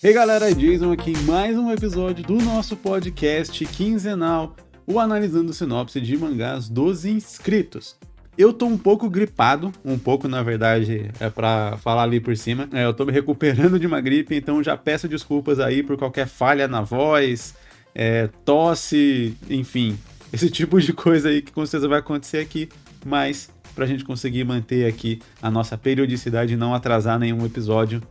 Hey galera, Jason aqui em mais um episódio do nosso podcast quinzenal, o Analisando Sinopse de Mangás dos Inscritos. Eu tô um pouco gripado, na verdade, é pra falar ali por cima. Eu tô me recuperando de uma gripe, então já peço desculpas aí por qualquer falha na voz, tosse, enfim, esse tipo de coisa aí que com certeza vai acontecer aqui, mas pra gente conseguir manter aqui a nossa periodicidade e não atrasar nenhum episódio,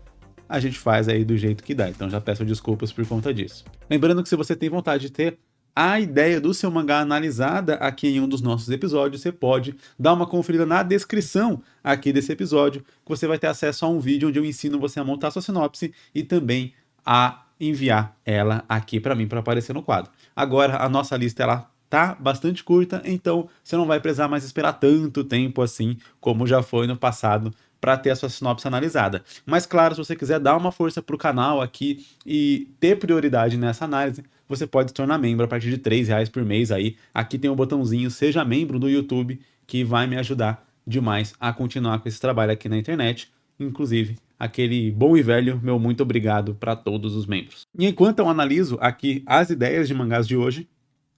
a gente faz aí do jeito que dá. Então já peço desculpas por conta disso. Lembrando que se você tem vontade de ter a ideia do seu mangá analisada aqui em um dos nossos episódios, você pode dar uma conferida na descrição aqui desse episódio, que você vai ter acesso a um vídeo onde eu ensino você a montar sua sinopse e também a enviar ela aqui para mim, para aparecer no quadro. Agora, a nossa lista, ela tá bastante curta, então você não vai precisar mais esperar tanto tempo assim, como já foi no passado, para ter a sua sinopse analisada. Mas claro, se você quiser dar uma força pro canal aqui e ter prioridade nessa análise, você pode se tornar membro a partir de R$3 por mês aí. Aqui tem um botãozinho Seja Membro do YouTube, que vai me ajudar demais a continuar com esse trabalho aqui na internet. Inclusive, aquele bom e velho meu muito obrigado para todos os membros. E enquanto eu analiso aqui as ideias de mangás de hoje,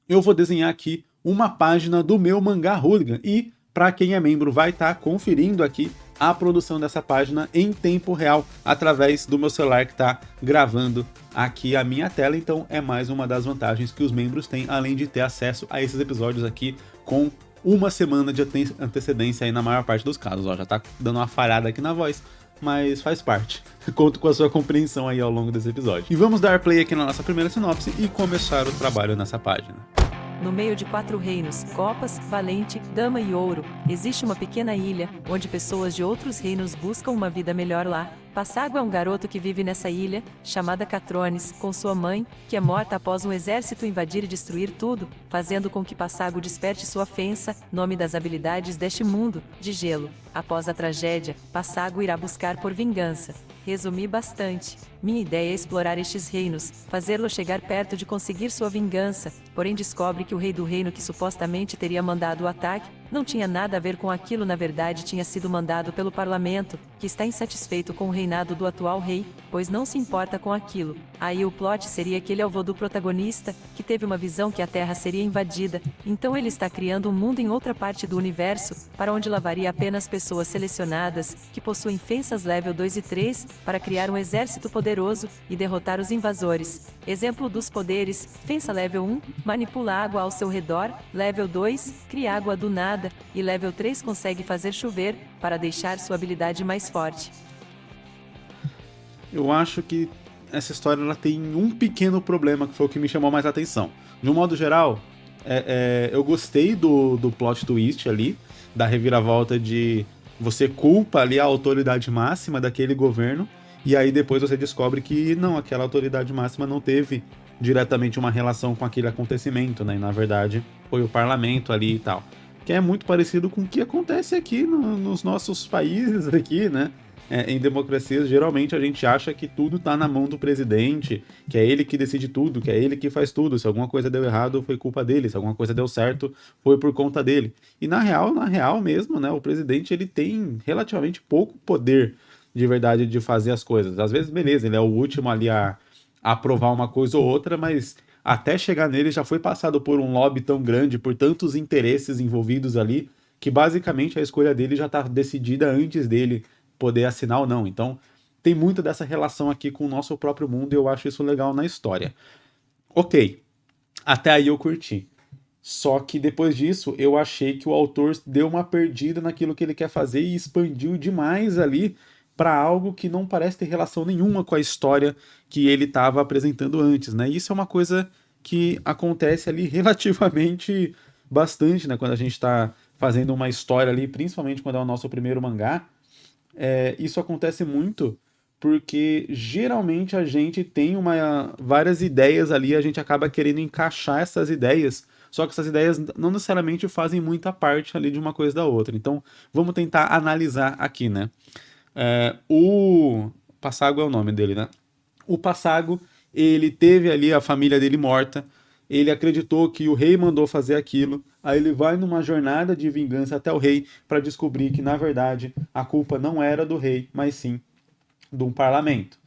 eu vou desenhar aqui uma página do meu Mangá Hooligan e, para quem é membro, vai estar conferindo aqui a produção dessa página em tempo real através do meu celular que está gravando aqui a minha tela. Então é mais uma das vantagens que os membros têm, além de ter acesso a esses episódios aqui com uma semana de antecedência aí na maior parte dos casos. Ó, já tá dando uma falhada aqui na voz, mas faz parte. Conto com a sua compreensão aí ao longo desse episódio. E vamos dar play aqui na nossa primeira sinopse e começar o trabalho nessa página. No meio de 4 reinos, Copas, Valente, Dama e Ouro, existe uma pequena ilha, onde pessoas de outros reinos buscam uma vida melhor lá. Passago é um garoto que vive nessa ilha, chamada Catrones, com sua mãe, que é morta após um exército invadir e destruir tudo, fazendo com que Passago desperte sua Fensa, nome das habilidades deste mundo, de gelo. Após a tragédia, Passago irá buscar por vingança. Resumi bastante. Minha ideia é explorar estes reinos, fazê-lo chegar perto de conseguir sua vingança, porém descobre que o rei do reino que supostamente teria mandado o ataque, não tinha nada a ver com aquilo, na verdade tinha sido mandado pelo parlamento, que está insatisfeito com o reinado do atual rei, pois não se importa com aquilo. Aí o plot seria que ele é o vô do protagonista, que teve uma visão que a Terra seria invadida, então ele está criando um mundo em outra parte do universo, para onde lavaria apenas pessoas selecionadas, que possuem fensas level 2 e 3, para criar um exército poderoso e derrotar os invasores. Exemplo dos poderes: Fensa level 1, manipula água ao seu redor, level 2, cria água do nada, e level 3 consegue fazer chover, para deixar sua habilidade mais forte. Eu acho que essa história ela tem um pequeno problema que foi o que me chamou mais a atenção. De um modo geral, eu gostei do plot twist ali, da reviravolta de você culpa ali a autoridade máxima daquele governo, e aí depois você descobre que não, aquela autoridade máxima não teve diretamente uma relação com aquele acontecimento, né? E na verdade foi o parlamento ali e tal. Que é muito parecido com o que acontece aqui nos nossos países aqui, né? Em democracias, geralmente a gente acha que tudo tá na mão do presidente, que é ele que decide tudo, que é ele que faz tudo. Se alguma coisa deu errado, foi culpa dele. Se alguma coisa deu certo, foi por conta dele. E na real mesmo, né? O presidente, ele tem relativamente pouco poder de verdade de fazer as coisas. Às vezes, beleza, ele é o último ali a aprovar uma coisa ou outra, mas até chegar nele já foi passado por um lobby tão grande, por tantos interesses envolvidos ali, que basicamente a escolha dele já tá decidida antes dele poder assinar ou não. Então, tem muito dessa relação aqui com o nosso próprio mundo e eu acho isso legal na história. Ok, até aí eu curti. Só que depois disso, eu achei que o autor deu uma perdida naquilo que ele quer fazer e expandiu demais ali para algo que não parece ter relação nenhuma com a história que ele estava apresentando antes, né? Isso é uma coisa que acontece ali relativamente bastante, né? Quando a gente está fazendo uma história ali, principalmente quando é o nosso primeiro mangá, isso acontece muito porque geralmente a gente tem várias ideias ali, a gente acaba querendo encaixar essas ideias, só que essas ideias não necessariamente fazem muita parte ali de uma coisa da outra. Então, vamos tentar analisar aqui, né? O Passago é o nome dele, né? O Passago, ele teve ali a família dele morta, ele acreditou que o rei mandou fazer aquilo, aí ele vai numa jornada de vingança até o rei para descobrir que, na verdade, a culpa não era do rei, mas sim de um parlamento.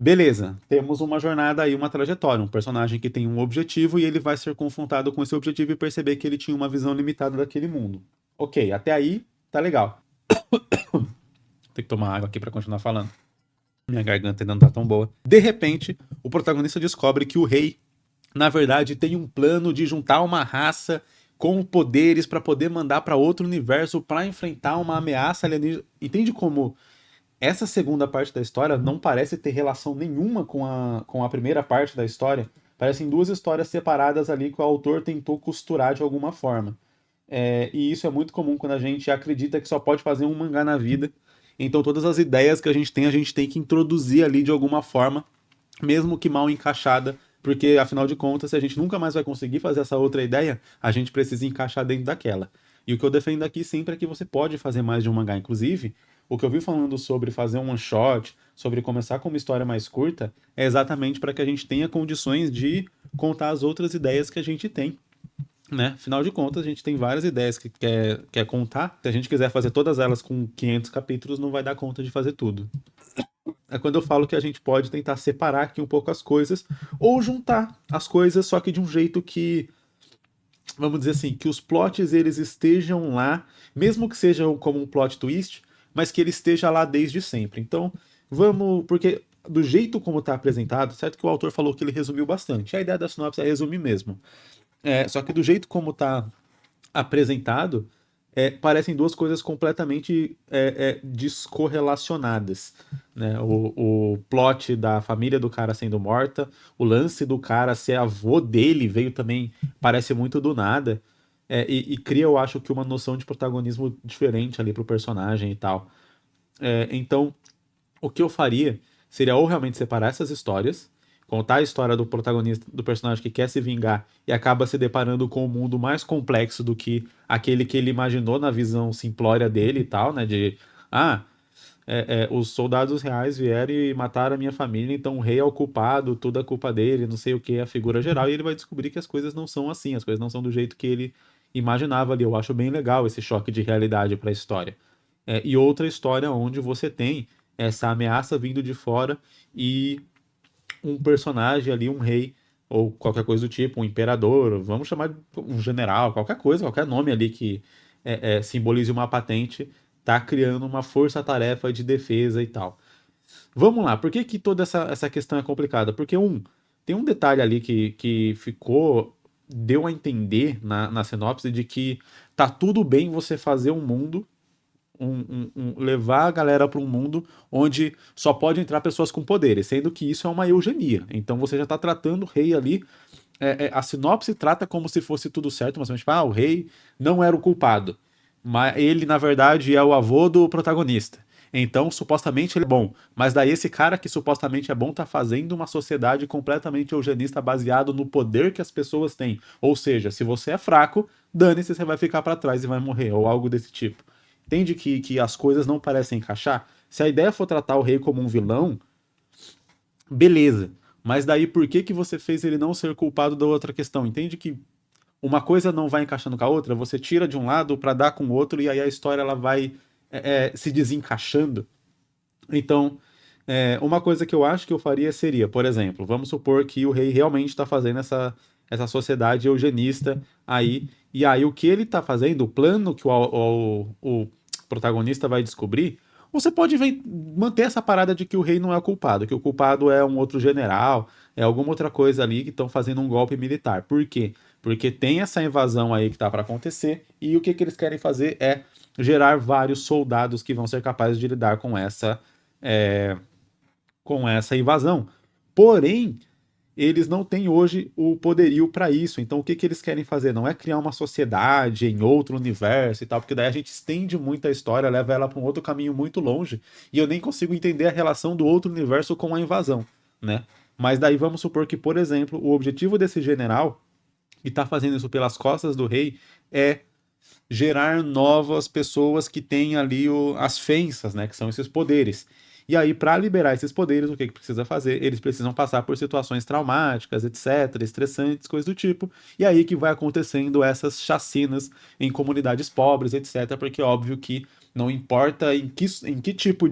Beleza, temos uma jornada aí, uma trajetória, um personagem que tem um objetivo e ele vai ser confrontado com esse objetivo e perceber que ele tinha uma visão limitada daquele mundo. Ok, até aí tá legal. Tem que tomar água aqui pra continuar falando. Minha garganta ainda não tá tão boa. De repente, o protagonista descobre que o rei, na verdade, tem um plano de juntar uma raça com poderes pra poder mandar pra outro universo pra enfrentar uma ameaça alienígena. Entende como essa segunda parte da história não parece ter relação nenhuma com a primeira parte da história? Parecem duas histórias separadas ali que o autor tentou costurar de alguma forma. E isso é muito comum quando a gente acredita que só pode fazer um mangá na vida. Então todas as ideias que a gente tem que introduzir ali de alguma forma, mesmo que mal encaixada, porque afinal de contas, se a gente nunca mais vai conseguir fazer essa outra ideia, a gente precisa encaixar dentro daquela. E o que eu defendo aqui sempre é que você pode fazer mais de um mangá. Inclusive, o que eu vi falando sobre fazer um one shot, sobre começar com uma história mais curta, é exatamente para que a gente tenha condições de contar as outras ideias que a gente tem, né? Afinal de contas, a gente tem várias ideias que quer contar. Se a gente quiser fazer todas elas com 500 capítulos, não vai dar conta de fazer tudo. É quando eu falo que a gente pode tentar separar aqui um pouco as coisas, ou juntar as coisas, só que de um jeito que, vamos dizer assim, que os plots eles estejam lá, mesmo que seja como um plot twist, mas que ele esteja lá desde sempre. Então, vamos, porque do jeito como está apresentado, certo que o autor falou que ele resumiu bastante. A ideia da sinopse é resumir mesmo. Só que do jeito como está apresentado, parecem duas coisas completamente descorrelacionadas. Né? O plot da família do cara sendo morta, o lance do cara ser avô dele veio também, parece muito do nada. E cria, eu acho, que uma noção de protagonismo diferente ali pro personagem e tal. Então, o que eu faria seria ou realmente separar essas histórias, contar a história do protagonista, do personagem que quer se vingar e acaba se deparando com um mundo mais complexo do que aquele que ele imaginou na visão simplória dele e tal, né? De, ah, os soldados reais vieram e mataram a minha família, então o rei é o culpado, tudo é culpa dele, não sei o que, a figura geral, e ele vai descobrir que as coisas não são assim, as coisas não são do jeito que ele imaginava ali. Eu acho bem legal esse choque de realidade para a história. E outra história onde você tem essa ameaça vindo de fora e um personagem ali, um rei, ou qualquer coisa do tipo, um imperador, vamos chamar de um general, qualquer coisa, qualquer nome ali que simbolize uma patente, tá criando uma força-tarefa de defesa e tal. Vamos lá, por que, que toda essa questão é complicada? Porque, tem um detalhe ali que ficou, deu a entender na sinopse de que tá tudo bem você fazer um mundo levar a galera para um mundo onde só pode entrar pessoas com poderes, sendo que isso é uma eugenia. Então você já está tratando o rei ali. A sinopse trata como se fosse tudo certo, mas tipo, o rei não era o culpado. Mas ele, na verdade, é o avô do protagonista. Então, supostamente ele é bom. Mas daí esse cara que supostamente é bom tá fazendo uma sociedade completamente eugenista baseado no poder que as pessoas têm. Ou seja, se você é fraco, dane-se, você vai ficar para trás e vai morrer, ou algo desse tipo. Entende que as coisas não parecem encaixar? Se a ideia for tratar o rei como um vilão, beleza. Mas daí por que que você fez ele não ser culpado da outra questão? Entende que uma coisa não vai encaixando com a outra, você tira de um lado para dar com o outro e aí a história ela vai se desencaixando. Então, uma coisa que eu acho que eu faria seria, por exemplo, vamos supor que o rei realmente está fazendo essa sociedade eugenista aí, e aí o que ele está fazendo, o plano que o protagonista vai descobrir, você pode manter essa parada de que o rei não é o culpado, que o culpado é um outro general, é alguma outra coisa ali que estão fazendo um golpe militar. Por quê? Porque tem essa invasão aí que está para acontecer, e o que eles querem fazer é gerar vários soldados que vão ser capazes de lidar é, com essa invasão. Porém, eles não têm hoje o poderio para isso. Então, o que eles querem fazer? Não é criar uma sociedade em outro universo e tal, porque daí a gente estende muito a história, leva ela para um outro caminho muito longe, e eu nem consigo entender a relação do outro universo com a invasão, né? Mas daí vamos supor que, por exemplo, o objetivo desse general, que está fazendo isso pelas costas do rei, é gerar novas pessoas que têm ali as fensas, né, que são esses poderes. E aí, para liberar esses poderes, o que precisa fazer? Eles precisam passar por situações traumáticas, etc., estressantes, coisas do tipo. E aí que vai acontecendo essas chacinas em comunidades pobres, etc., porque é óbvio que não importa em que tipo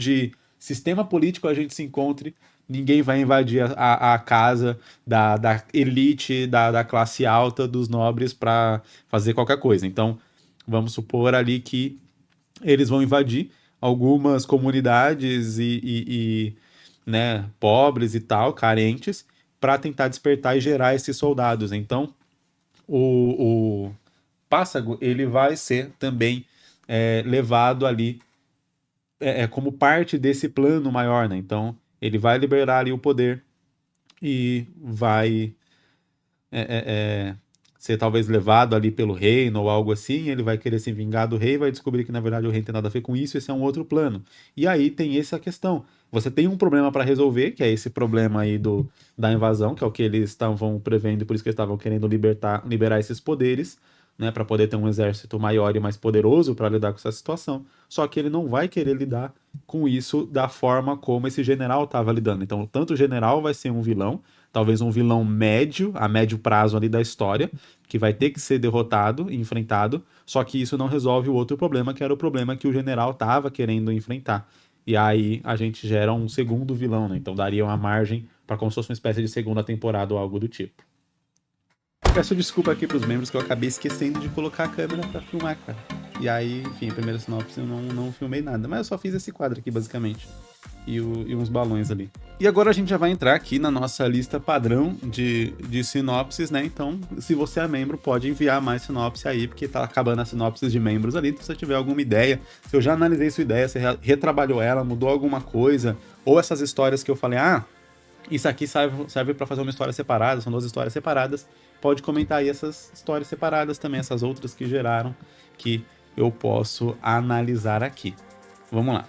sistema político a gente se encontre, ninguém vai invadir a casa da elite, da classe alta, dos nobres para fazer qualquer coisa. Então, vamos supor ali que eles vão invadir algumas comunidades né, pobres e tal, carentes, para tentar despertar e gerar esses soldados. Então, o Pássego, ele vai ser também levado ali como parte desse plano maior, né? Então, ele vai liberar ali o poder e vai ser talvez levado ali pelo reino ou algo assim, ele vai querer se vingar do rei, vai descobrir que na verdade o rei não tem nada a ver com isso, esse é um outro plano. E aí tem essa questão. Você tem um problema para resolver, que é esse problema aí da invasão, que é o que eles estavam prevendo, e por isso que eles estavam querendo liberar esses poderes, né, para poder ter um exército maior e mais poderoso para lidar com essa situação. Só que ele não vai querer lidar com isso da forma como esse general estava lidando. Então, tanto o general vai ser um vilão, talvez um vilão médio, a médio prazo ali da história, que vai ter que ser derrotado e enfrentado, só que isso não resolve o outro problema, que era o problema que o general estava querendo enfrentar. E aí a gente gera um segundo vilão, né? Então daria uma margem para como se fosse uma espécie de segunda temporada ou algo do tipo. Peço desculpa aqui pros membros que eu acabei esquecendo de colocar a câmera pra filmar, cara. E aí, enfim, a primeira sinopse eu não filmei nada. Mas eu só fiz esse quadro aqui, basicamente. E uns balões ali. E agora a gente já vai entrar aqui na nossa lista padrão de sinopses, né? Então, se você é membro, pode enviar mais sinopse aí, porque tá acabando as sinopses de membros ali. Se você tiver alguma ideia, se eu já analisei sua ideia, você retrabalhou ela, mudou alguma coisa, ou essas histórias que eu falei, isso aqui serve para fazer uma história separada, são 2 histórias separadas, pode comentar aí essas histórias separadas também, essas outras que geraram, que eu posso analisar aqui. Vamos lá.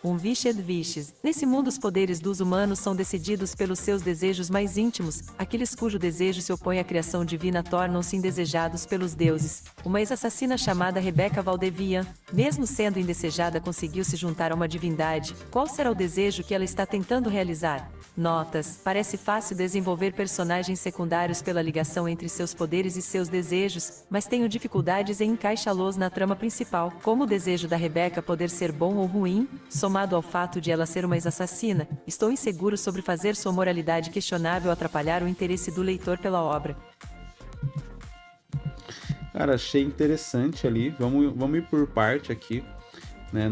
Wicked Wishes. Nesse mundo, os poderes dos humanos são decididos pelos seus desejos mais íntimos. Aqueles cujo desejo se opõe à criação divina tornam-se indesejados pelos deuses. Uma ex-assassina chamada Rebecca Valdevian, mesmo sendo indesejada, conseguiu se juntar a uma divindade. Qual será o desejo que ela está tentando realizar? Notas. Parece fácil desenvolver personagens secundários pela ligação entre seus poderes e seus desejos, mas tenho dificuldades em encaixá-los na trama principal. Como o desejo da Rebecca poder ser bom ou ruim, somado ao fato de ela ser uma ex-assassina, estou inseguro sobre fazer sua moralidade questionável atrapalhar o interesse do leitor pela obra. Cara, achei interessante ali. Vamos ir por parte aqui, né,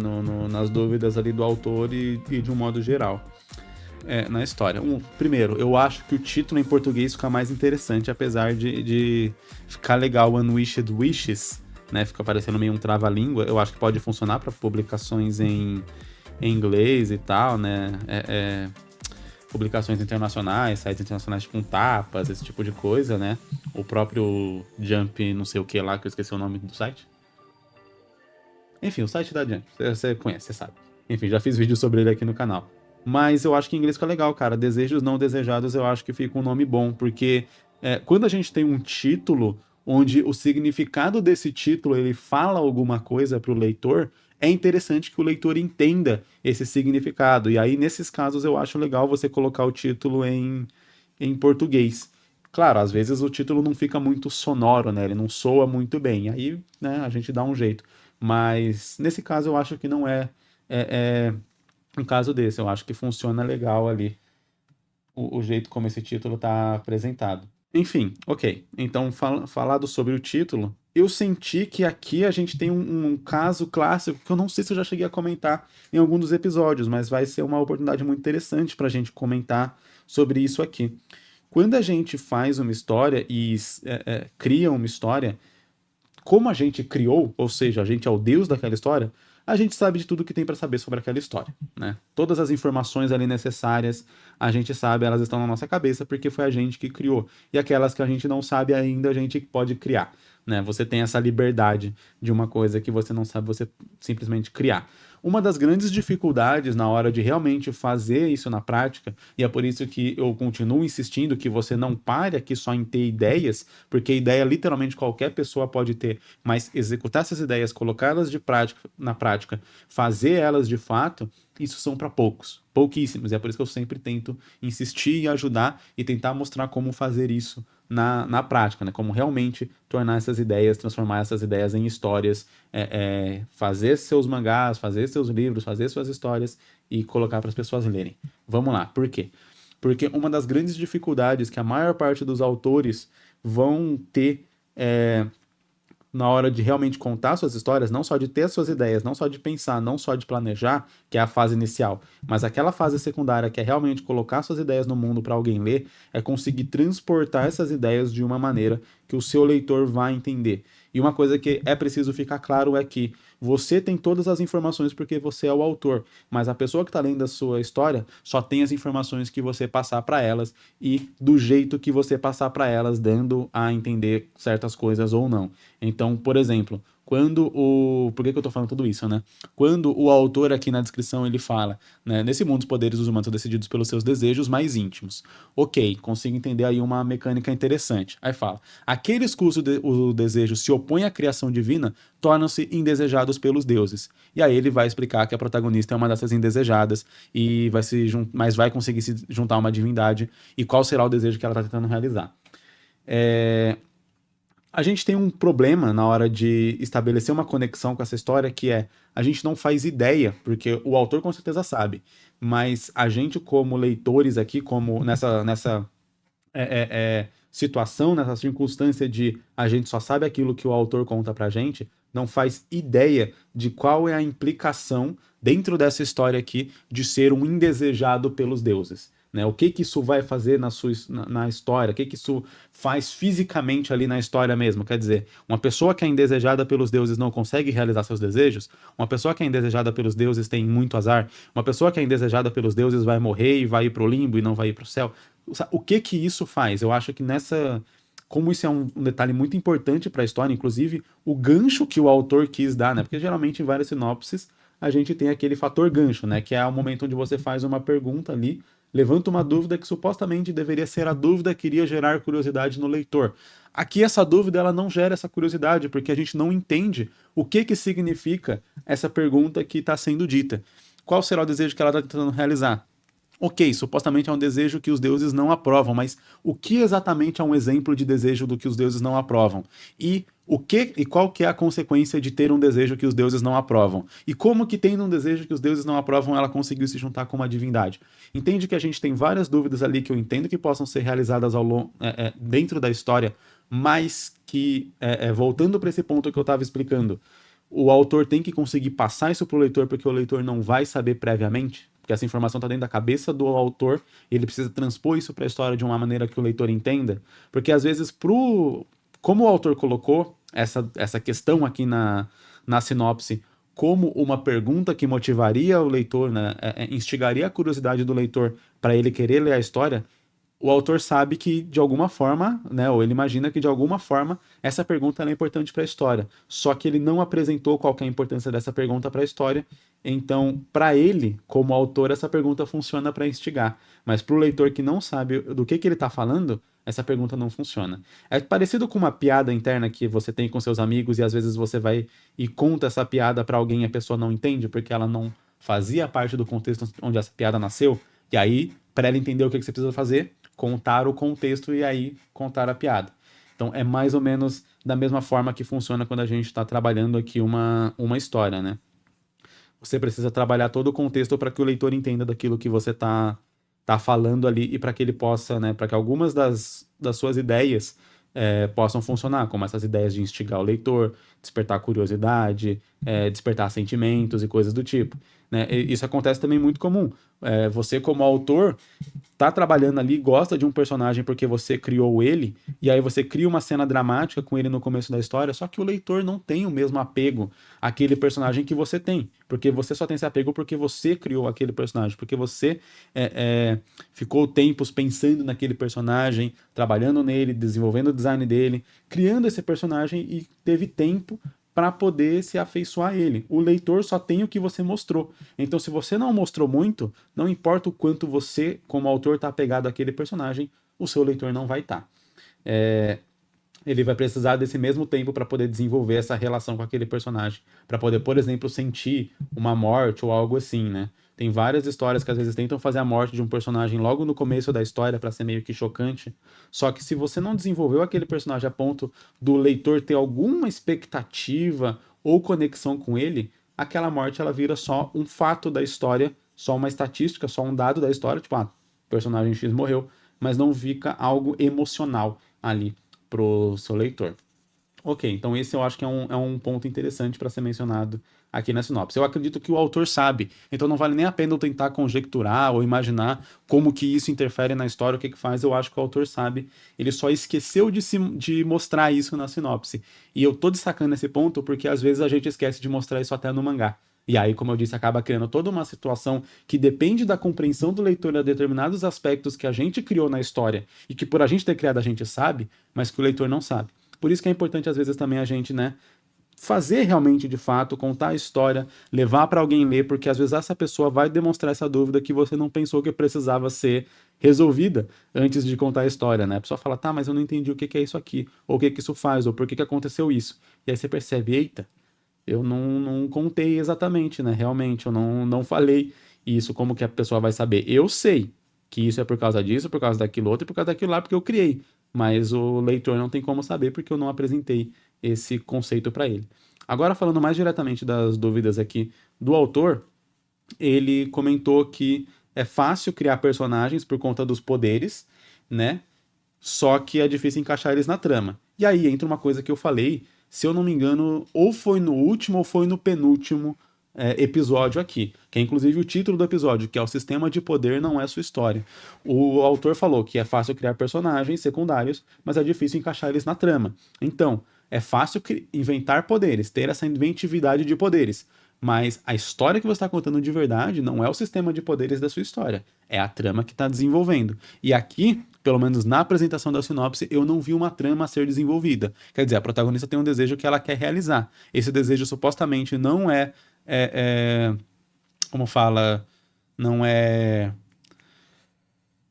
nas dúvidas ali do autor e de um modo geral. Na história. Primeiro, eu acho que o título em português fica mais interessante, apesar de ficar legal Unwished Wishes, né? Fica parecendo meio um trava-língua. Eu acho que pode funcionar para publicações em inglês e tal, né? Publicações internacionais, sites internacionais tipo tapas, esse tipo de coisa, né? O próprio Jump, não sei o que lá, que eu esqueci o nome do site. Enfim, o site da Jump, você conhece, você sabe. Enfim, já fiz vídeo sobre ele aqui no canal. Mas eu acho que em inglês fica legal, cara. Desejos não desejados eu acho que fica um nome bom, porque quando a gente tem um título onde o significado desse título ele fala alguma coisa para o leitor, é interessante que o leitor entenda esse significado. E aí, nesses casos, eu acho legal você colocar o título em português. Claro, às vezes o título não fica muito sonoro, né? Ele não soa muito bem. Aí, né, a gente dá um jeito. Mas, nesse caso, eu acho que não é um caso desse. Eu acho que funciona legal ali o jeito como esse título está apresentado. Enfim, ok. Então, falado sobre o título, eu senti que aqui a gente tem um caso clássico que eu não sei se eu já cheguei a comentar em algum dos episódios, mas vai ser uma oportunidade muito interessante para a gente comentar sobre isso aqui. Quando a gente faz uma história e cria uma história, como a gente criou, ou seja, a gente é o deus daquela história, a gente sabe de tudo que tem para saber sobre aquela história, né? Todas as informações ali necessárias, a gente sabe, elas estão na nossa cabeça porque foi a gente que criou. E aquelas que a gente não sabe ainda, a gente pode criar, né? Você tem essa liberdade de uma coisa que você não sabe, você simplesmente criar. Uma das grandes dificuldades na hora de realmente fazer isso na prática, e é por isso que eu continuo insistindo que você não pare aqui só em ter ideias, porque ideia literalmente qualquer pessoa pode ter, mas executar essas ideias, colocá-las na prática, fazer elas de fato, isso são para pouquíssimos. E é por isso que eu sempre tento insistir e ajudar e tentar mostrar como fazer isso na prática, né? Como realmente tornar essas ideias, transformar essas ideias em histórias, fazer seus mangás, fazer seus livros, fazer suas histórias e colocar para as pessoas lerem. Vamos lá, por quê? Porque uma das grandes dificuldades que a maior parte dos autores vão ter na hora de realmente contar suas histórias, não só de ter as suas ideias, não só de pensar, não só de planejar, que é a fase inicial, mas aquela fase secundária, que é realmente colocar suas ideias no mundo para alguém ler, é conseguir transportar essas ideias de uma maneira que o seu leitor vai entender. E uma coisa que é preciso ficar claro é que você tem todas as informações porque você é o autor, mas a pessoa que está lendo a sua história só tem as informações que você passar para elas e do jeito que você passar para elas, dando a entender certas coisas ou não. Então, por exemplo, por que eu tô falando tudo isso, né? Quando o autor aqui na descrição ele fala, né? Nesse mundo os poderes dos humanos são decididos pelos seus desejos mais íntimos. Ok, consigo entender aí uma mecânica interessante. Aí fala, aqueles cujo o desejo se opõe à criação divina tornam-se indesejados pelos deuses. E aí ele vai explicar que a protagonista é uma dessas indesejadas e mas vai conseguir se juntar a uma divindade e qual será o desejo que ela está tentando realizar. A gente tem um problema na hora de estabelecer uma conexão com essa história, que é, a gente não faz ideia, porque o autor com certeza sabe, mas a gente como leitores aqui, como nessa situação, nessa circunstância de a gente só sabe aquilo que o autor conta pra gente, não faz ideia de qual é a implicação dentro dessa história aqui de ser um indesejado pelos deuses. Né? O que isso vai fazer na história? O que isso faz fisicamente ali na história mesmo? Quer dizer, uma pessoa que é indesejada pelos deuses não consegue realizar seus desejos? Uma pessoa que é indesejada pelos deuses tem muito azar? Uma pessoa que é indesejada pelos deuses vai morrer e vai ir pro limbo e não vai ir pro céu? O que isso faz? Eu acho que como isso é um detalhe muito importante para a história, inclusive o gancho que o autor quis dar, né? Porque geralmente em várias sinopses a gente tem aquele fator gancho, né? Que é o momento onde você faz uma pergunta ali, levanta uma dúvida que supostamente deveria ser a dúvida que iria gerar curiosidade no leitor. Aqui essa dúvida ela não gera essa curiosidade, porque a gente não entende o que significa essa pergunta que está sendo dita. Qual será o desejo que ela está tentando realizar? Ok, supostamente é um desejo que os deuses não aprovam, mas o que exatamente é um exemplo de desejo do que os deuses não aprovam? E qual que é a consequência de ter um desejo que os deuses não aprovam? E como que tendo um desejo que os deuses não aprovam, ela conseguiu se juntar com uma divindade? Entende que a gente tem várias dúvidas ali que eu entendo que possam ser realizadas dentro da história, mas que, voltando para esse ponto que eu estava explicando, o autor tem que conseguir passar isso para o leitor, porque o leitor não vai saber previamente, porque essa informação está dentro da cabeça do autor, e ele precisa transpor isso para a história de uma maneira que o leitor entenda, porque às vezes, como o autor colocou essa questão aqui na sinopse como uma pergunta que motivaria o leitor, né, instigaria a curiosidade do leitor para ele querer ler a história, o autor sabe que, de alguma forma, né, ou ele imagina que, de alguma forma, essa pergunta é importante para a história. Só que ele não apresentou qual que é a importância dessa pergunta para a história. Então, para ele, como autor, essa pergunta funciona para instigar. Mas para o leitor que não sabe do que ele está falando, essa pergunta não funciona. É parecido com uma piada interna que você tem com seus amigos e às vezes você vai e conta essa piada para alguém e a pessoa não entende porque ela não fazia parte do contexto onde essa piada nasceu. E aí, para ela entender o que você precisa fazer, contar o contexto e aí contar a piada. Então é mais ou menos da mesma forma que funciona quando a gente está trabalhando aqui uma história, né? Você precisa trabalhar todo o contexto para que o leitor entenda daquilo que você tá falando ali e para que ele possa, né, para que algumas das suas ideias possam funcionar, como essas ideias de instigar o leitor, despertar curiosidade, despertar sentimentos e coisas do tipo. Né? Isso acontece também muito comum. Você, como autor, tá trabalhando ali, gosta de um personagem porque você criou ele, e aí você cria uma cena dramática com ele no começo da história, só que o leitor não tem o mesmo apego àquele personagem que você tem, porque você só tem esse apego porque você criou aquele personagem, porque você ficou tempos pensando naquele personagem, trabalhando nele, desenvolvendo o design dele, criando esse personagem e teve tempo para poder se afeiçoar a ele. O leitor só tem o que você mostrou. Então, se você não mostrou muito, não importa o quanto você, como autor, está apegado àquele personagem, o seu leitor não vai estar. Ele vai precisar desse mesmo tempo para poder desenvolver essa relação com aquele personagem, para poder, por exemplo, sentir uma morte ou algo assim, né? Tem várias histórias que às vezes tentam fazer a morte de um personagem logo no começo da história para ser meio que chocante. Só que se você não desenvolveu aquele personagem a ponto do leitor ter alguma expectativa ou conexão com ele, aquela morte ela vira só um fato da história, só uma estatística, só um dado da história, tipo, personagem X morreu, mas não fica algo emocional ali pro seu leitor. Ok, então esse eu acho que é um ponto interessante para ser mencionado aqui na sinopse. Eu acredito que o autor sabe, então não vale nem a pena eu tentar conjecturar ou imaginar como que isso interfere na história, o que que faz. Eu acho que o autor sabe, ele só esqueceu de mostrar isso na sinopse. E eu tô destacando esse ponto porque às vezes a gente esquece de mostrar isso até no mangá. E aí, como eu disse, acaba criando toda uma situação que depende da compreensão do leitor a determinados aspectos que a gente criou na história e que por a gente ter criado a gente sabe, mas que o leitor não sabe. Por isso que é importante, às vezes, também a gente, né, fazer realmente, de fato, contar a história, levar para alguém ler, porque às vezes essa pessoa vai demonstrar essa dúvida que você não pensou que precisava ser resolvida antes de contar a história, né? A pessoa fala, tá, mas eu não entendi o que que é isso aqui, ou o que que isso faz, ou por que que aconteceu isso. E aí você percebe, eita, eu não contei exatamente, né? Realmente, eu não falei isso, como que a pessoa vai saber? Eu sei que isso é por causa disso, por causa daquilo outro e por causa daquilo lá, porque eu criei. Mas o leitor não tem como saber porque eu não apresentei esse conceito para ele. Agora, falando mais diretamente das dúvidas aqui do autor, ele comentou que é fácil criar personagens por conta dos poderes, né? Só que é difícil encaixar eles na trama. E aí entra uma coisa que eu falei, se eu não me engano, ou foi no último ou foi no penúltimo episódio aqui, que é inclusive o título do episódio, que é O Sistema de Poder Não É Sua História. O autor falou que é fácil criar personagens secundários, mas é difícil encaixar eles na trama. Então, é fácil inventar poderes, ter essa inventividade de poderes, mas a história que você está contando de verdade não é o sistema de poderes da sua história, é a trama que está desenvolvendo. E aqui, pelo menos na apresentação da sinopse, eu não vi uma trama a ser desenvolvida. Quer dizer, a protagonista tem um desejo que ela quer realizar. Esse desejo supostamente não como fala, não é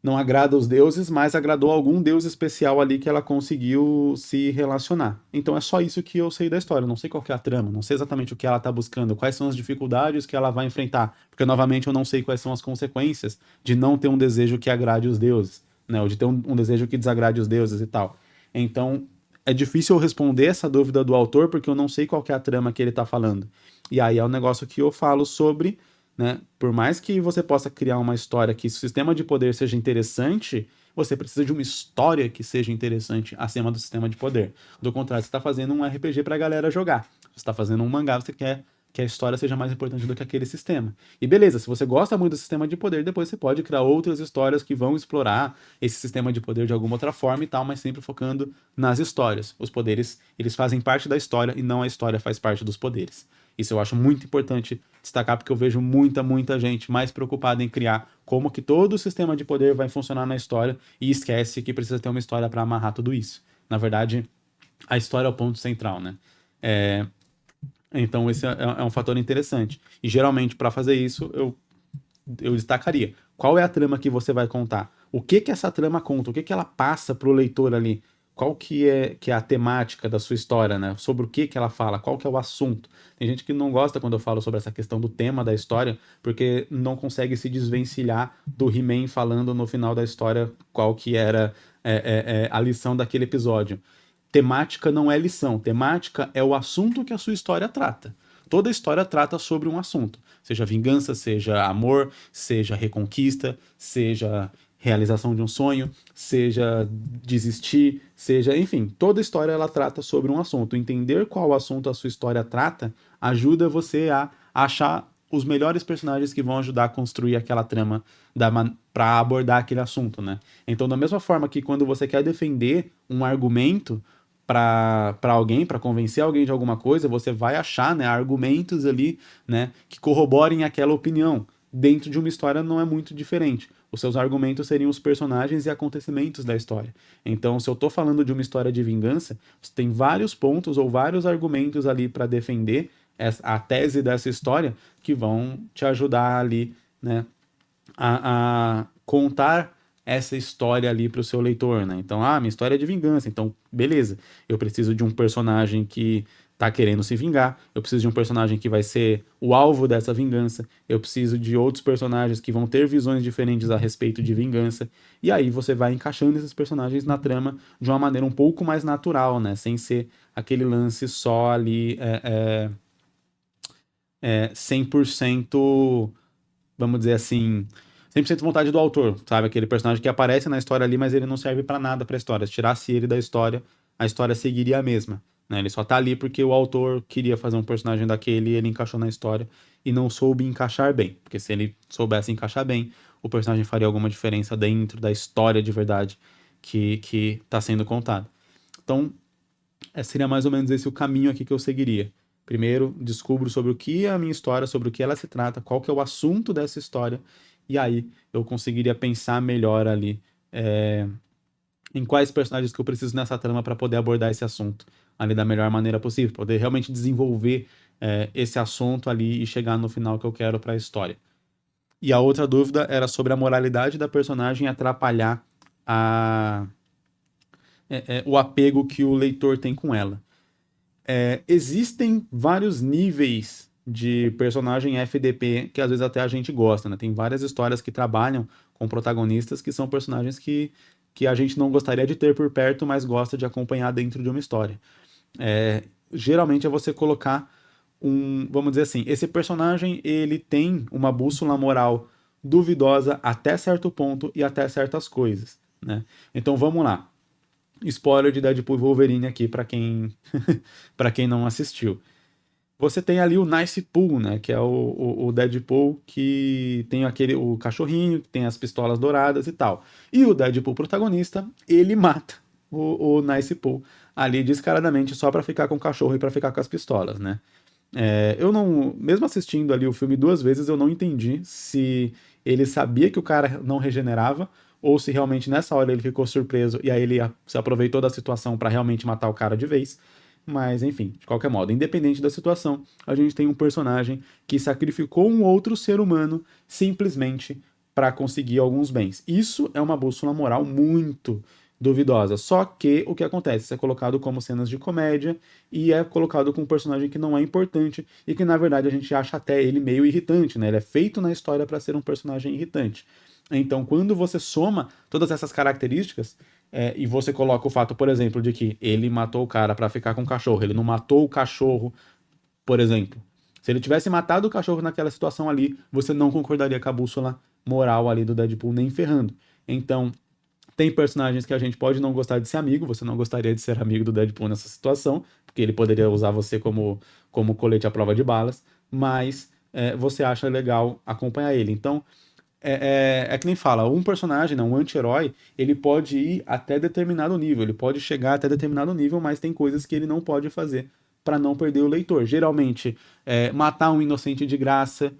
não agrada os deuses, mas agradou algum deus especial ali que ela conseguiu se relacionar. Então é só isso que eu sei da história, eu não sei qual que é a trama, não sei exatamente o que ela está buscando, quais são as dificuldades que ela vai enfrentar, porque novamente eu não sei quais são as consequências de não ter um desejo que agrade os deuses, né, ou de ter um desejo que desagrade os deuses e tal. Então é difícil eu responder essa dúvida do autor porque eu não sei qual que é a trama que ele está falando. E aí é um negócio que eu falo sobre, né? Por mais que você possa criar uma história que o sistema de poder seja interessante, você precisa de uma história que seja interessante acima do sistema de poder. Do contrário, você está fazendo um RPG para a galera jogar. Você está fazendo um mangá, você quer que a história seja mais importante do que aquele sistema. E beleza, se você gosta muito do sistema de poder, depois você pode criar outras histórias que vão explorar esse sistema de poder de alguma outra forma e tal, mas sempre focando nas histórias. Os poderes, eles fazem parte da história e não a história faz parte dos poderes. Isso eu acho muito importante destacar porque eu vejo muita gente mais preocupada em criar como que todo o sistema de poder vai funcionar na história e esquece que precisa ter uma história para amarrar tudo isso. Na verdade, a história é o ponto central, né? Então esse é um fator interessante. E geralmente para fazer isso eu destacaria qual é a trama que você vai contar, o que que essa trama conta, o que que ela passa pro leitor ali, qual que é a temática da sua história, né? Sobre o que ela fala, qual que é o assunto. Tem gente que não gosta quando eu falo sobre essa questão do tema da história, porque não consegue se desvencilhar do He-Man falando no final da história qual que era a lição daquele episódio. Temática não é lição, temática é o assunto que a sua história trata. Toda história trata sobre um assunto, seja vingança, seja amor, seja reconquista, seja realização de um sonho, seja desistir, seja, enfim, toda história ela trata sobre um assunto. Entender qual assunto a sua história trata ajuda você a achar os melhores personagens que vão ajudar a construir aquela trama para abordar aquele assunto, né? Então, da mesma forma que quando você quer defender um argumento para alguém, para convencer alguém de alguma coisa, você vai achar, né, argumentos ali, né, que corroborem aquela opinião. Dentro de uma história não é muito diferente. Os seus argumentos seriam os personagens e acontecimentos da história. Então, se eu estou falando de uma história de vingança, você tem vários pontos ou vários argumentos ali para defender a tese dessa história que vão te ajudar ali, né, a contar essa história ali para o seu leitor, né? Então, minha história é de vingança, então beleza, eu preciso de um personagem que tá querendo se vingar, eu preciso de um personagem que vai ser o alvo dessa vingança, eu preciso de outros personagens que vão ter visões diferentes a respeito de vingança, e aí você vai encaixando esses personagens na trama de uma maneira um pouco mais natural, né? Sem ser aquele lance só ali 100%, vamos dizer assim, 100% vontade do autor, sabe? Aquele personagem que aparece na história ali, mas ele não serve pra nada pra história. Se tirasse ele da história, a história seguiria a mesma, né? Ele só tá ali porque o autor queria fazer um personagem daquele e ele encaixou na história e não soube encaixar bem. Porque se ele soubesse encaixar bem, o personagem faria alguma diferença dentro da história de verdade que tá sendo contada. Então, seria mais ou menos esse o caminho aqui que eu seguiria. Primeiro, descubro sobre o que é a minha história, sobre o que ela se trata, qual que é o assunto dessa história, e aí eu conseguiria pensar melhor ali em quais personagens que eu preciso nessa trama para poder abordar esse assunto ali da melhor maneira possível, poder realmente desenvolver esse assunto ali e chegar no final que eu quero para a história. E a outra dúvida era sobre a moralidade da personagem atrapalhar o apego que o leitor tem com ela. Existem vários níveis de personagem FDP que às vezes até a gente gosta, né? Tem várias histórias que trabalham com protagonistas que são personagens que a gente não gostaria de ter por perto, mas gosta de acompanhar dentro de uma história. Geralmente é você colocar vamos dizer assim, esse personagem ele tem uma bússola moral duvidosa até certo ponto e até certas coisas, né? Então vamos lá. Spoiler de Deadpool e Wolverine aqui pra quem para quem não assistiu. Você tem ali o Nice Pool, né? Que é o Deadpool que tem o cachorrinho, que tem as pistolas douradas e tal. E o Deadpool protagonista, ele mata o Nice Pool ali descaradamente só pra ficar com o cachorro e pra ficar com as pistolas, né? Eu não, mesmo assistindo ali o filme 2 vezes, eu não entendi se ele sabia que o cara não regenerava ou se realmente nessa hora ele ficou surpreso e aí ele se aproveitou da situação pra realmente matar o cara de vez. Mas, enfim, de qualquer modo, independente da situação, a gente tem um personagem que sacrificou um outro ser humano simplesmente para conseguir alguns bens. Isso é uma bússola moral muito duvidosa. Só que o que acontece? Isso é colocado como cenas de comédia e é colocado com um personagem que não é importante e que, na verdade, a gente acha até ele meio irritante, né? Ele é feito na história para ser um personagem irritante. Então, quando você soma todas essas características, e você coloca o fato, por exemplo, de que ele matou o cara pra ficar com o cachorro, ele não matou o cachorro, por exemplo. Se ele tivesse matado o cachorro naquela situação ali, você não concordaria com a bússola moral ali do Deadpool nem ferrando. Então, tem personagens que a gente pode não gostar de ser amigo, você não gostaria de ser amigo do Deadpool nessa situação, porque ele poderia usar você como colete à prova de balas, mas você acha legal acompanhar ele. Então, que nem fala, um personagem, né, um anti-herói, ele pode ir até determinado nível, ele pode chegar até determinado nível, mas tem coisas que ele não pode fazer para não perder o leitor. Geralmente, matar um inocente de graça,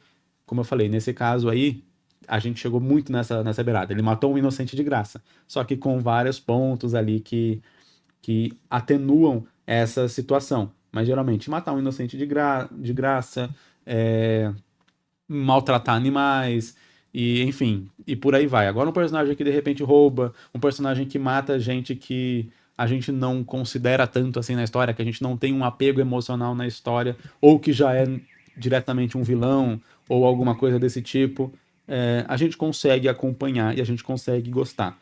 como eu falei, nesse caso aí, a gente chegou muito nessa beirada. Ele matou um inocente de graça, só que com vários pontos ali que atenuam essa situação. Mas geralmente, matar um inocente de graça, maltratar animais, e enfim, e por aí vai. Agora um personagem que de repente rouba, um personagem que mata gente que a gente não considera tanto assim na história, que a gente não tem um apego emocional na história, ou que já é diretamente um vilão, ou alguma coisa desse tipo, a gente consegue acompanhar e a gente consegue gostar.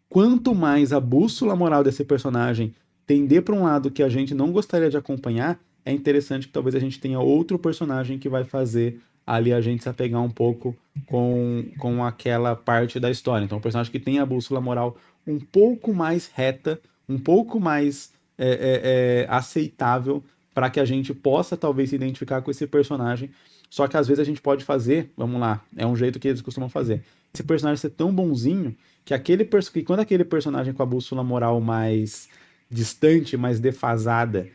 Quanto mais a bússola moral desse personagem tender para um lado que a gente não gostaria de acompanhar, é interessante que talvez a gente tenha outro personagem que vai fazer ali a gente se apegar um pouco com aquela parte da história. Então, um personagem que tem a bússola moral um pouco mais reta, um pouco mais aceitável para que a gente possa talvez se identificar com esse personagem. Só que às vezes a gente pode fazer, vamos lá, é um jeito que eles costumam fazer. Esse personagem ser tão bonzinho que quando aquele personagem com a bússola moral mais distante, mais defasada,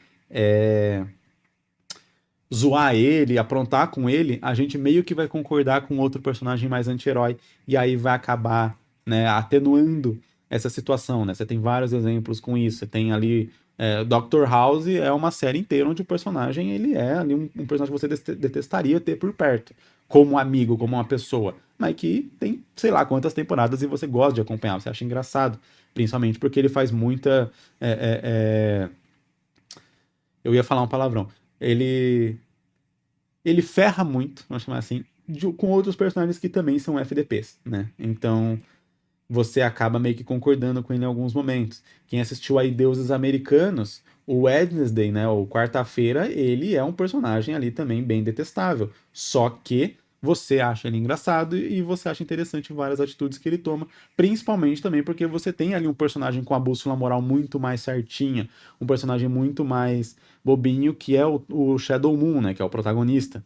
zoar ele, aprontar com ele, a gente meio que vai concordar com outro personagem mais anti-herói e aí vai acabar, né, atenuando essa situação, né? Você tem vários exemplos com isso. Você tem ali Dr. House é uma série inteira onde o personagem ele é ali um personagem que você detestaria ter por perto, como amigo, como uma pessoa, mas que tem sei lá quantas temporadas e você gosta de acompanhar, você acha engraçado, principalmente porque ele faz muita Eu ia falar um palavrão. Ele ferra muito, vamos chamar assim, com outros personagens que também são FDPs, né? Então, você acaba meio que concordando com ele em alguns momentos. Quem assistiu aí Deuses Americanos, o Wednesday, né, ou Quarta-feira, ele é um personagem ali também bem detestável. Só que você acha ele engraçado e você acha interessante várias atitudes que ele toma, principalmente também porque você tem ali um personagem com a bússola moral muito mais certinha, um personagem muito mais bobinho, que é o Shadow Moon, né, que é o protagonista.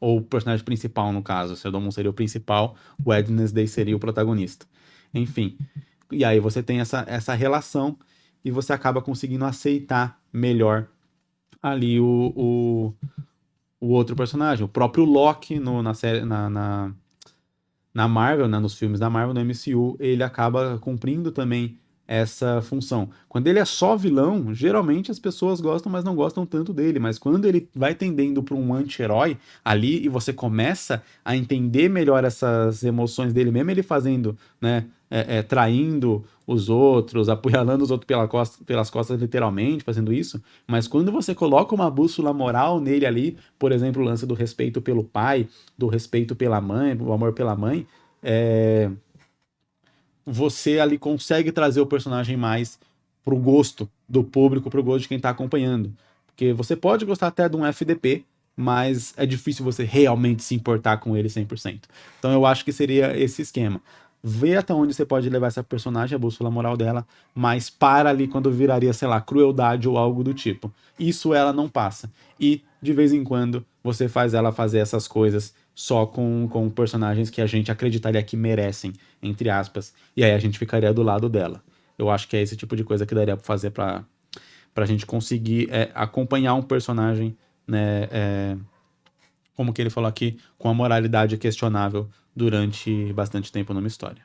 Ou o personagem principal, no caso. O Shadow Moon seria o principal, o Wednesday seria o protagonista. Enfim. E aí você tem essa relação e você acaba conseguindo aceitar melhor ali o outro personagem. O próprio Loki na série, na Marvel, né, nos filmes da Marvel, no MCU, ele acaba cumprindo também essa função. Quando ele é só vilão, geralmente as pessoas gostam, mas não gostam tanto dele. Mas quando ele vai tendendo para um anti-herói ali e você começa a entender melhor essas emoções dele, mesmo ele fazendo, né, traindo os outros, apunhalando os outros pelas costas, literalmente, fazendo isso. Mas quando você coloca uma bússola moral nele ali, por exemplo, o lance do respeito pelo pai, do respeito pela mãe, o amor pela mãe, você ali consegue trazer o personagem mais pro gosto do público, pro gosto de quem tá acompanhando. Porque você pode gostar até de um FDP, mas é difícil você realmente se importar com ele 100%. Então eu acho que seria esse esquema. Ver até onde você pode levar essa personagem, a bússola moral dela, mas para ali quando viraria, sei lá, crueldade ou algo do tipo. Isso ela não passa. E, de vez em quando, você faz ela fazer essas coisas só com personagens que a gente acreditaria que merecem, entre aspas. E aí a gente ficaria do lado dela. Eu acho que é esse tipo de coisa que daria pra fazer pra gente conseguir acompanhar um personagem, né, como que ele falou aqui, com a moralidade questionável durante bastante tempo numa história.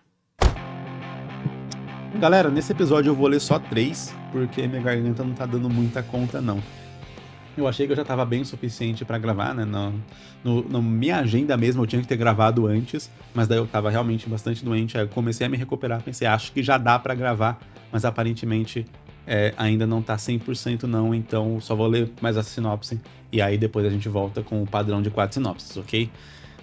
Galera, nesse episódio eu vou ler só 3, porque minha garganta não tá dando muita conta, não. Eu achei que eu já tava bem o suficiente pra gravar, né? Na minha agenda mesmo eu tinha que ter gravado antes, mas daí eu tava realmente bastante doente. Aí eu comecei a me recuperar, pensei, acho que já dá pra gravar, mas aparentemente ainda não tá 100% não, então só vou ler mais essa sinopse e aí depois a gente volta com o padrão de 4 sinopses, ok?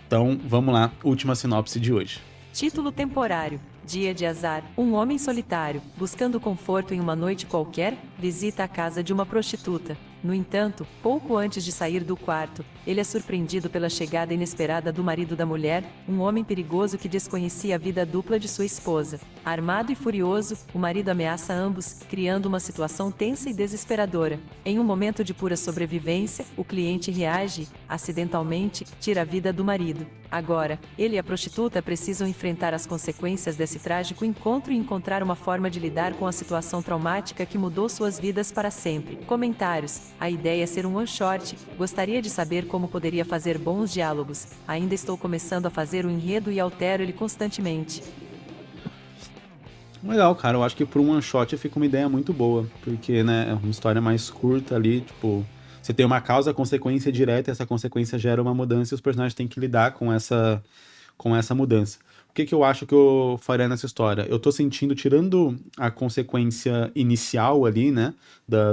Então vamos lá, última sinopse de hoje. Título temporário: Dia de azar. Um homem solitário, buscando conforto em uma noite qualquer, visita a casa de uma prostituta. No entanto, pouco antes de sair do quarto, ele é surpreendido pela chegada inesperada do marido da mulher, um homem perigoso que desconhecia a vida dupla de sua esposa. Armado e furioso, o marido ameaça ambos, criando uma situação tensa e desesperadora. Em um momento de pura sobrevivência, o cliente reage, acidentalmente, tira a vida do marido. Agora, ele e a prostituta precisam enfrentar as consequências desse trágico encontro e encontrar uma forma de lidar com a situação traumática que mudou suas vidas para sempre. Comentários: a ideia é ser um one-shot, gostaria de saber como poderia fazer bons diálogos. Ainda estou começando a fazer o enredo e altero ele constantemente. Legal, cara, eu acho que por um one shot fica uma ideia muito boa, porque, né, é uma história mais curta ali, tipo, você tem uma causa, consequência direta, e essa consequência gera uma mudança e os personagens têm que lidar com essa mudança. O que que eu acho que eu faria nessa história? Eu tô sentindo, tirando a consequência inicial ali, né,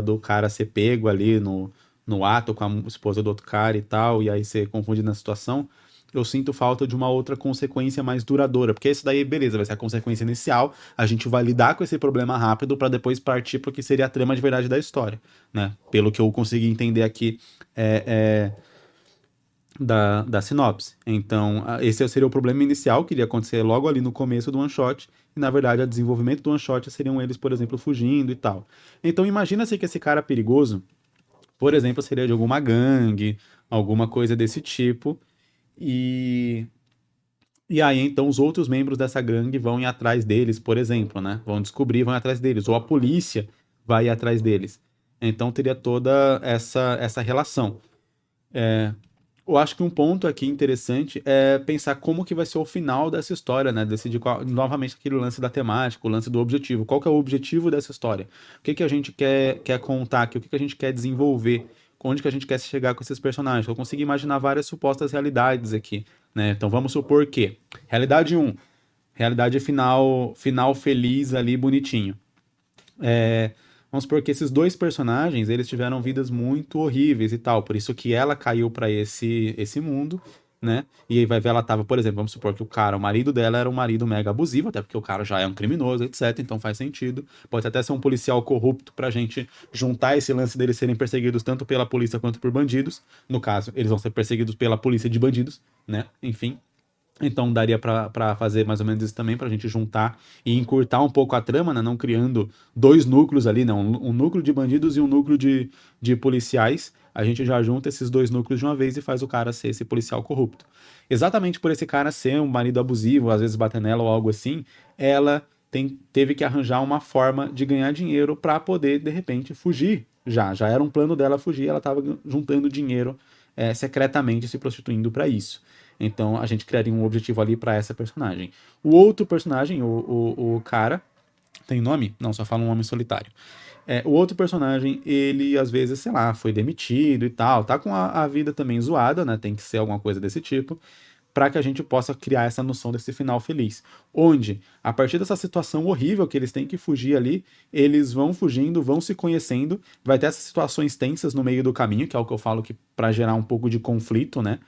do cara ser pego ali no ato com a esposa do outro cara e tal, e aí ser confundido na situação, eu sinto falta de uma outra consequência mais duradoura, porque isso daí, beleza, vai ser a consequência inicial, a gente vai lidar com esse problema rápido pra depois partir pro que seria a trama de verdade da história, né? Pelo que eu consegui entender aqui da sinopse. Então, esse seria o problema inicial, que iria acontecer logo ali no começo do one shot, e na verdade o desenvolvimento do one shot seriam eles, por exemplo, fugindo e tal. Então, imagina-se que esse cara perigoso, por exemplo, seria de alguma gangue, alguma coisa desse tipo, e e aí, então, os outros membros dessa gangue vão ir atrás deles, por exemplo, né? Vão descobrir, vão ir atrás deles. Ou a polícia vai ir atrás deles. Então, teria toda essa relação. Eu acho que um ponto aqui interessante é pensar como que vai ser o final dessa história, né? Decidir novamente aquele lance da temática, o lance do objetivo. Qual que é o objetivo dessa história? O que que a gente quer contar aqui? O que que a gente quer desenvolver? Onde que a gente quer chegar com esses personagens? Eu consigo imaginar várias supostas realidades aqui, né? Então vamos supor que realidade um, realidade final feliz ali, bonitinho. vamos supor que esses dois personagens, eles tiveram vidas muito horríveis e tal, por isso que ela caiu pra esse mundo, né? E aí vai ver, ela tava, por exemplo, vamos supor que o marido dela era um marido mega abusivo, até porque o cara já é um criminoso, etc, então faz sentido. Pode até ser um policial corrupto pra gente juntar esse lance deles serem perseguidos tanto pela polícia quanto por bandidos. No caso, eles vão ser perseguidos pela polícia de bandidos, né? Enfim, então daria pra fazer mais ou menos isso também, pra gente juntar e encurtar um pouco a trama, né? Não criando dois núcleos ali, não. Um núcleo de bandidos e um núcleo de policiais. A gente já junta esses dois núcleos de uma vez e faz o cara ser esse policial corrupto. Exatamente por esse cara ser um marido abusivo, às vezes bater nela ou algo assim, ela teve que arranjar uma forma de ganhar dinheiro pra poder, de repente, fugir. Já era um plano dela fugir, ela tava juntando dinheiro secretamente, se prostituindo pra isso. Então a gente criaria um objetivo ali pra essa personagem. O outro personagem, o cara, tem nome? Não, só fala um homem solitário. O outro personagem, ele às vezes, sei lá, foi demitido e tal, tá com a vida também zoada, né? Tem que ser alguma coisa desse tipo, pra que a gente possa criar essa noção desse final feliz. Onde, a partir dessa situação horrível que eles têm que fugir ali, eles vão fugindo, vão se conhecendo, vai ter essas situações tensas no meio do caminho, que é o que eu falo que pra gerar um pouco de conflito, né?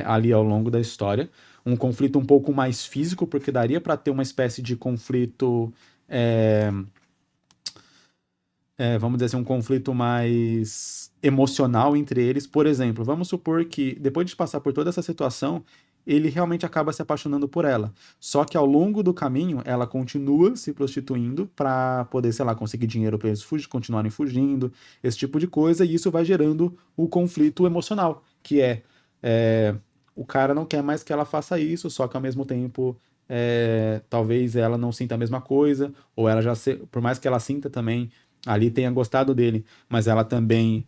Ali ao longo da história. Um conflito um pouco mais físico, porque daria pra ter uma espécie de conflito. Vamos dizer assim, um conflito mais emocional entre eles. Por exemplo, vamos supor que depois de passar por toda essa situação, ele realmente acaba se apaixonando por ela. Só que ao longo do caminho, ela continua se prostituindo para poder, sei lá, conseguir dinheiro para eles continuarem fugindo, esse tipo de coisa, e isso vai gerando o conflito emocional, que o cara não quer mais que ela faça isso, só que ao mesmo tempo talvez ela não sinta a mesma coisa, ou ela por mais que ela sinta também, ali tenha gostado dele, mas ela também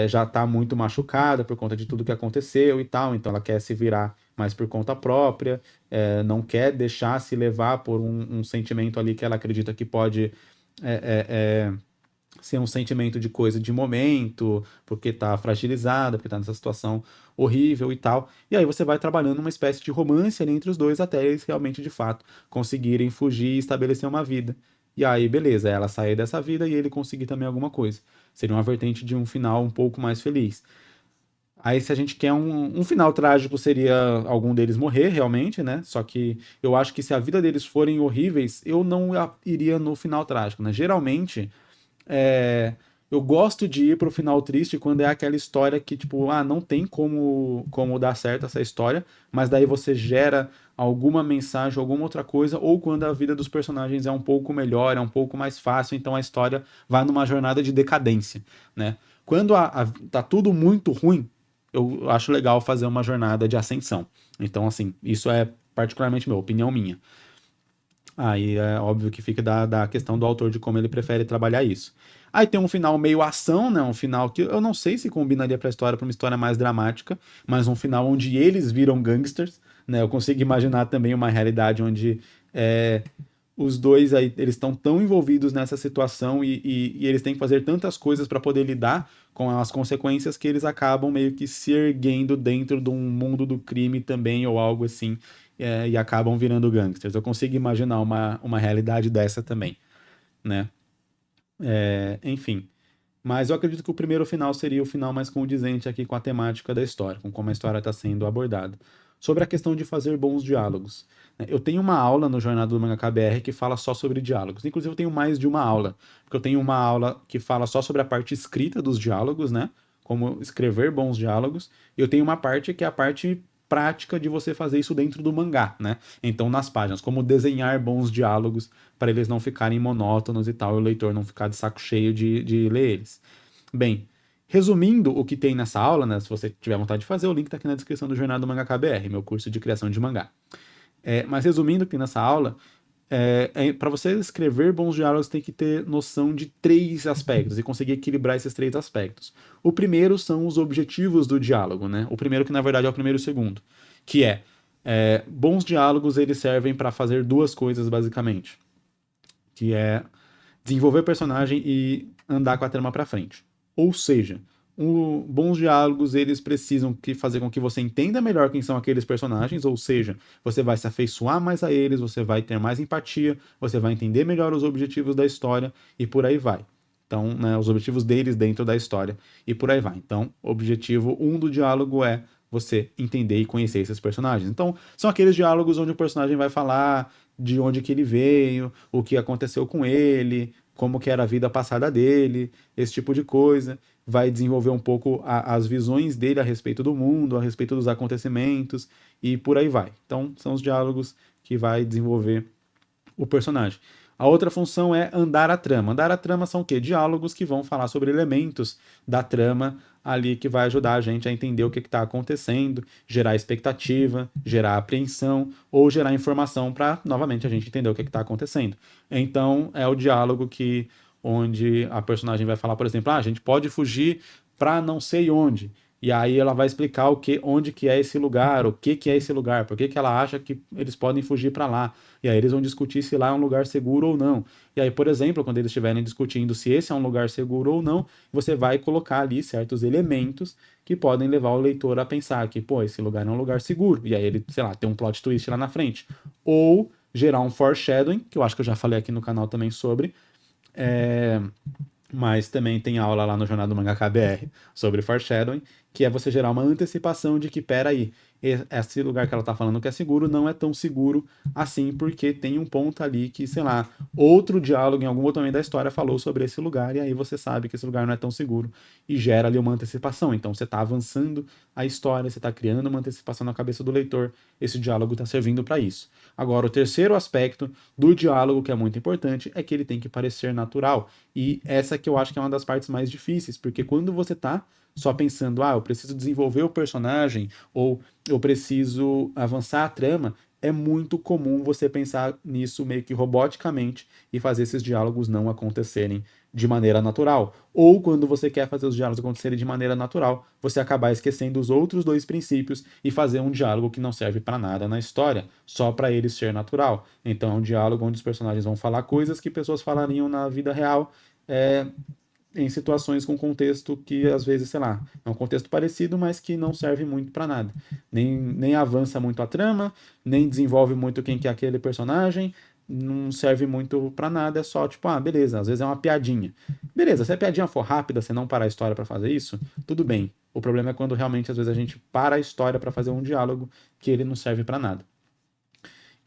já tá muito machucada por conta de tudo que aconteceu e tal, então ela quer se virar mais por conta própria, não quer deixar se levar por um sentimento ali que ela acredita que pode ser um sentimento de coisa de momento, porque tá fragilizada, porque tá nessa situação horrível e tal. E aí você vai trabalhando uma espécie de romance ali entre os dois até eles realmente, de fato, conseguirem fugir e estabelecer uma vida. E aí, beleza, ela sair dessa vida e ele conseguir também alguma coisa. Seria uma vertente de um final um pouco mais feliz. Aí, se a gente quer um final trágico, seria algum deles morrer, realmente, né? Só que eu acho que se a vida deles forem horríveis, eu não iria no final trágico, né? Geralmente, eu gosto de ir pro final triste quando é aquela história que, tipo, não tem como dar certo essa história, mas daí você gera alguma mensagem, alguma outra coisa, ou quando a vida dos personagens é um pouco melhor, é um pouco mais fácil, então a história vai numa jornada de decadência, né? Quando tá tudo muito ruim, eu acho legal fazer uma jornada de ascensão. Então, assim, isso é particularmente minha opinião minha. Aí é óbvio que fica da questão do autor de como ele prefere trabalhar isso. Aí tem um final meio ação, né? Um final que eu não sei se combinaria pra história, pra uma história mais dramática, mas um final onde eles viram gangsters, né? Eu consigo imaginar também uma realidade onde os dois aí, eles estão tão envolvidos nessa situação e eles têm que fazer tantas coisas para poder lidar com as consequências que eles acabam meio que se erguendo dentro de um mundo do crime também ou algo assim, e acabam virando gangsters. Eu consigo imaginar uma realidade dessa também, né? Enfim. Mas eu acredito que o primeiro final seria o final mais condizente aqui com a temática da história, com como a história está sendo abordada. Sobre a questão de fazer bons diálogos, né? Eu tenho uma aula no Jornada do Mangaka BR que fala só sobre diálogos. Inclusive, eu tenho mais de uma aula, porque eu tenho uma aula que fala só sobre a parte escrita dos diálogos, né? Como escrever bons diálogos. E eu tenho uma parte que é a parte prática de você fazer isso dentro do mangá, né? Então, nas páginas, como desenhar bons diálogos para eles não ficarem monótonos e tal, e o leitor não ficar de saco cheio de ler eles. Bem, resumindo o que tem nessa aula, né? Se você tiver vontade de fazer, o link tá aqui na descrição do Jornada do Mangaka BR, meu curso de criação de mangá. Mas resumindo o que tem nessa aula, para você escrever bons diálogos, tem que ter noção de três aspectos e conseguir equilibrar esses três aspectos. O primeiro são os objetivos do diálogo, né? O primeiro que na verdade é o primeiro e o segundo, que bons diálogos eles servem para fazer duas coisas basicamente, que é desenvolver personagem e andar com a trama para frente. Ou seja, bons diálogos eles precisam fazer com que você entenda melhor quem são aqueles personagens, ou seja, você vai se afeiçoar mais a eles, você vai ter mais empatia, você vai entender melhor os objetivos da história e por aí vai. Então, né, os objetivos deles dentro da história e por aí vai. Então, o objetivo 1 do diálogo é você entender e conhecer esses personagens. Então, são aqueles diálogos onde o personagem vai falar de onde que ele veio, o que aconteceu com ele, como que era a vida passada dele, esse tipo de coisa. Vai desenvolver um pouco as visões dele a respeito do mundo, a respeito dos acontecimentos e por aí vai. Então, são os diálogos que vai desenvolver o personagem. A outra função é andar a trama. Andar a trama são o quê? Diálogos que vão falar sobre elementos da trama ali que vai ajudar a gente a entender o que está acontecendo, gerar expectativa, gerar apreensão ou gerar informação para, novamente, a gente entender o que está acontecendo. Então, é o diálogo onde a personagem vai falar, por exemplo, a gente pode fugir para não sei onde. E aí ela vai explicar onde que é esse lugar, o que é esse lugar, por que ela acha que eles podem fugir para lá. E aí eles vão discutir se lá é um lugar seguro ou não. E aí, por exemplo, quando eles estiverem discutindo se esse é um lugar seguro ou não, você vai colocar ali certos elementos que podem levar o leitor a pensar que, pô, esse lugar é um lugar seguro. E aí ele, sei lá, tem um plot twist lá na frente. Ou gerar um foreshadowing, que eu acho que eu já falei aqui no canal também sobre, mas também tem aula lá no Jornada do Mangaka BR sobre foreshadowing, que é você gerar uma antecipação de que, peraí, esse lugar que ela tá falando que é seguro não é tão seguro assim, porque tem um ponto ali que, sei lá, outro diálogo em algum outro momento da história falou sobre esse lugar, e aí você sabe que esse lugar não é tão seguro, e gera ali uma antecipação. Então você tá avançando a história, você tá criando uma antecipação na cabeça do leitor, esse diálogo tá servindo para isso. Agora, o terceiro aspecto do diálogo, que é muito importante, é que ele tem que parecer natural, e essa que eu acho que é uma das partes mais difíceis, porque quando você tá só pensando, eu preciso desenvolver o personagem, ou eu preciso avançar a trama, é muito comum você pensar nisso meio que roboticamente e fazer esses diálogos não acontecerem de maneira natural. Ou quando você quer fazer os diálogos acontecerem de maneira natural, você acabar esquecendo os outros dois princípios e fazer um diálogo que não serve para nada na história, só para ele ser natural. Então é um diálogo onde os personagens vão falar coisas que pessoas falariam na vida real, em situações com contexto que, às vezes, sei lá, é um contexto parecido, mas que não serve muito para nada. Nem avança muito a trama, nem desenvolve muito quem que é aquele personagem, não serve muito para nada, é só tipo, beleza, às vezes é uma piadinha. Beleza, se a piadinha for rápida, você não parar a história para fazer isso, tudo bem. O problema é quando realmente, às vezes, a gente para a história para fazer um diálogo que ele não serve para nada.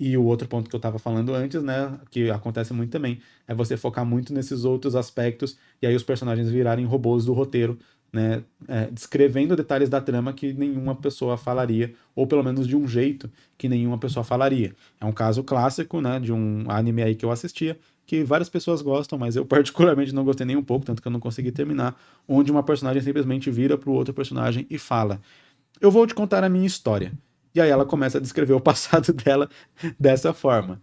E o outro ponto que eu estava falando antes, né, que acontece muito também, é você focar muito nesses outros aspectos e aí os personagens virarem robôs do roteiro, né, descrevendo detalhes da trama que nenhuma pessoa falaria, ou pelo menos de um jeito que nenhuma pessoa falaria. É um caso clássico, né, de um anime aí que eu assistia, que várias pessoas gostam, mas eu particularmente não gostei nem um pouco, tanto que eu não consegui terminar, onde uma personagem simplesmente vira pro outro personagem e fala: eu vou te contar a minha história. E aí ela começa a descrever o passado dela dessa forma.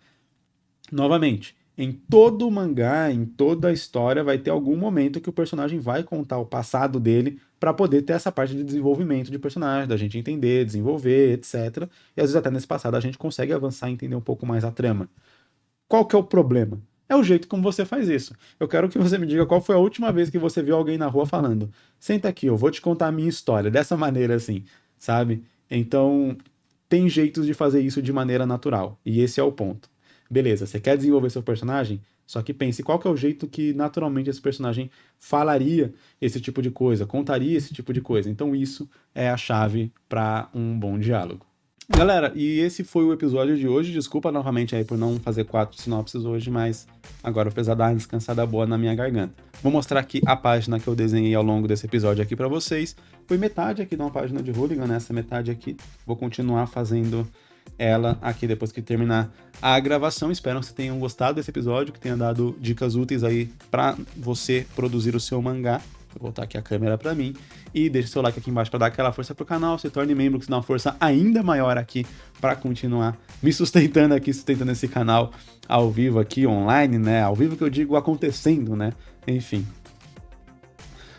Novamente, em todo mangá, em toda a história, vai ter algum momento que o personagem vai contar o passado dele para poder ter essa parte de desenvolvimento de personagem, da gente entender, desenvolver, etc. E às vezes até nesse passado a gente consegue avançar e entender um pouco mais a trama. Qual que é o problema? É o jeito como você faz isso. Eu quero que você me diga qual foi a última vez que você viu alguém na rua falando: senta aqui, eu vou te contar a minha história, dessa maneira assim, sabe? Então, tem jeitos de fazer isso de maneira natural, e esse é o ponto. Beleza, você quer desenvolver seu personagem? Só que pense, qual que é o jeito que naturalmente esse personagem falaria esse tipo de coisa, contaria esse tipo de coisa? Então isso é a chave para um bom diálogo. Galera, e esse foi o episódio de hoje. Desculpa novamente aí por não fazer 4 sinopses hoje, mas agora eu preciso dar uma descansada boa na minha garganta. Vou mostrar aqui a página que eu desenhei ao longo desse episódio aqui pra vocês. Foi metade aqui de uma página de Hooligan, né? Essa metade aqui. Vou continuar fazendo ela aqui depois que terminar a gravação. Espero que vocês tenham gostado desse episódio, que tenha dado dicas úteis aí pra você produzir o seu mangá. Vou voltar aqui a câmera pra mim. E deixa o seu like aqui embaixo para dar aquela força pro canal, se torne membro, que isso dá uma força ainda maior aqui para continuar me sustentando aqui, sustentando esse canal ao vivo aqui, online, né? Ao vivo que eu digo acontecendo, né? Enfim.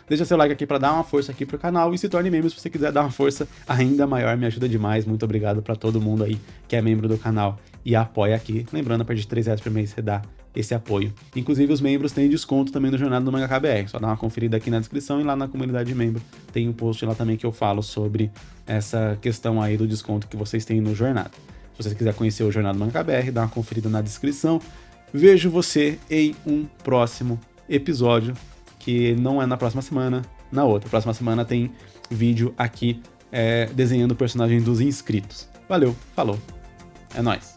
Deixa seu like aqui para dar uma força aqui pro canal e se torne membro se você quiser dar uma força ainda maior, me ajuda demais. Muito obrigado para todo mundo aí que é membro do canal e apoia aqui. Lembrando, a partir de R$3 por mês você dá esse apoio. Inclusive, os membros têm desconto também no Jornada do Mangaka BR. Só dá uma conferida aqui na descrição e lá na comunidade de membro tem um post lá também que eu falo sobre essa questão aí do desconto que vocês têm no Jornada. Se você quiser conhecer o Jornada do Mangaka BR, dá uma conferida na descrição. Vejo você em um próximo episódio. que não é na próxima semana, na outra. Próxima semana tem vídeo aqui desenhando o personagem dos inscritos. Valeu, falou, é nóis.